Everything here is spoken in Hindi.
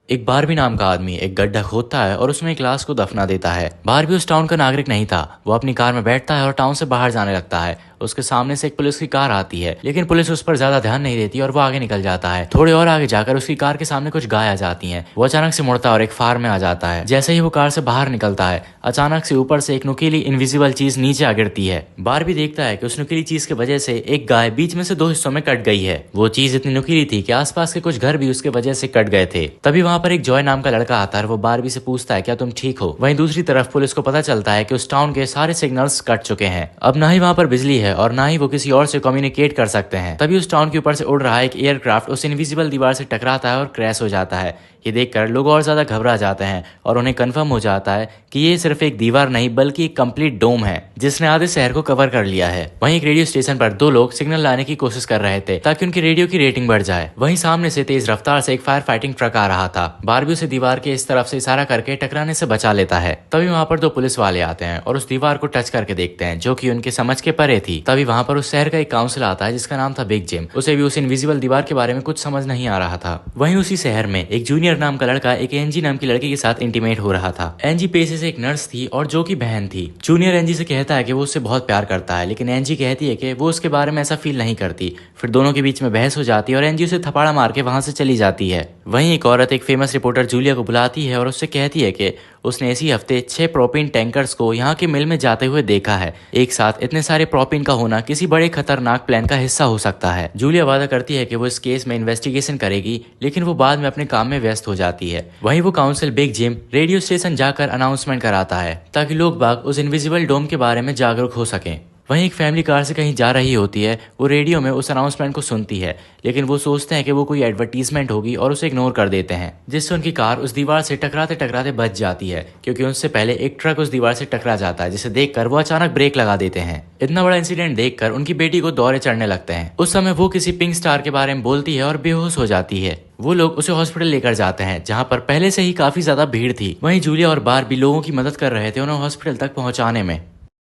एक बारबी नाम का आदमी एक गड्ढा खोदता है और उसमें एक लाश को दफना देता है। बारबी उस टाउन का नागरिक नहीं था। वो अपनी कार में बैठता है और टाउन से बाहर जाने लगता है। उसके सामने से एक पुलिस की कार आती है, लेकिन पुलिस उस पर ज्यादा ध्यान नहीं देती और वो आगे निकल जाता है। थोड़े और आगे जाकर उसकी कार के सामने कुछ गाय आ जाती हैं। वो अचानक से मुड़ता है और एक फार्म में आ जाता है। जैसे ही वो कार से बाहर निकलता है, अचानक से ऊपर से एक नुकीली इनविजिबल चीज नीचे आ गिरती है। बारबी देखता है कि उस नुकीली चीज की वजह से एक गाय बीच में से दो हिस्सों में कट गई है। वो चीज इतनी नुकीली थी कि आसपास के कुछ घर भी उसके वजह से कट गए थे। तभी वहां पर एक जॉय नाम का लड़का आता है। वो बारबी से पूछता है, क्या तुम ठीक हो? वहीं दूसरी तरफ पुलिस को पता चलता है कि उस टाउन के सारे सिग्नल्स कट चुके हैं। अब ना ही वहां पर बिजली है और ना ही वो किसी और से कम्युनिकेट कर सकते हैं। तभी उस टाउन के ऊपर से उड़ रहा एक एयरक्राफ्ट उस इनविजिबल दीवार से टकराता है और क्रैश हो जाता है। ये देखकर लोग और ज्यादा घबरा जाते हैं और उन्हें कंफर्म हो जाता है कि ये सिर्फ एक दीवार नहीं बल्कि एक कंप्लीट डोम है जिसने आधे शहर को कवर कर लिया है। वहीं एक रेडियो स्टेशन पर दो लोग सिग्नल लाने की कोशिश कर रहे थे ताकि उनकी रेडियो की रेटिंग बढ़ जाए। वहीं सामने से तेज रफ्तार से एक फायर फाइटिंग ट्रक आ रहा था। बारबी उसे दीवार के इस तरफ से इशारा करके टकराने से बचा लेता है। तभी वहां पर दो पुलिस वाले आते हैं और उस दीवार को टच करके देखते हैं, जो कि उनके समझ के परे थी। तभी वहां पर उस शहर का एक काउंसिल आता है जिसका नाम था बिग जिम। उसे भी उस इनविजिबल दीवार के बारे में कुछ समझ नहीं आ रहा था। वहीं उसी शहर में एक जूनियर नाम का लड़का एक एनजी नाम की लड़की के साथ इंटीमेट हो रहा था। एनजी पेशे से एक नर्स थी और जो की बहन थी। जूनियर एनजी से कहता है कि वो उससे बहुत प्यार करता है, लेकिन एनजी कहती है कि वो उसके बारे में ऐसा फील नहीं करती। फिर दोनों के बीच में बहस हो जाती है और एनजी उसे थपाड़ा मार के वहां से चली जाती है। वहीं एक औरत एक फेमस रिपोर्टर जूलिया को बुलाती है और उससे कहती है कि उसने इसी हफ्ते 6 प्रोपीन टैंकर्स को यहाँ के मिल में जाते हुए देखा है। एक साथ इतने सारे प्रोपीन का होना किसी बड़े खतरनाक प्लान का हिस्सा हो सकता है। जूलिया वादा करती है कि वो इस केस में इन्वेस्टिगेशन करेगी, लेकिन वो बाद में अपने काम में व्यस्त हो जाती है। वहीं वो council big gym radio station जाकर अनाउंसमेंट कराता है ताकि लोग बाग उस इनविजिबल डोम के बारे में जागरूक हो सकें। वहीं एक फैमिली कार से कहीं जा रही होती है। वो रेडियो में उस अनाउंसमेंट को सुनती है, लेकिन वो सोचते हैं कि वो कोई एडवर्टीजमेंट होगी और उसे इग्नोर कर देते हैं, जिससे उनकी कार उस दीवार से टकराते टकराते बच जाती है, क्योंकि उससे पहले एक ट्रक उस दीवार से टकरा जाता है, जिसे देखकर वो अचानक ब्रेक लगा देते हैं। इतना बड़ा इंसिडेंट देखकर उनकी बेटी को दौरे चढ़ने लगते हैं। उस समय वो किसी पिंक स्टार के बारे में बोलती है और बेहोश हो जाती है। वो लोग उसे हॉस्पिटल लेकर जाते हैं, जहां पर पहले से ही काफी ज्यादा भीड़ थी। वहीं जूलिया और बारबी लोगों की मदद कर रहे थे उन्हें हॉस्पिटल तक पहुंचाने में।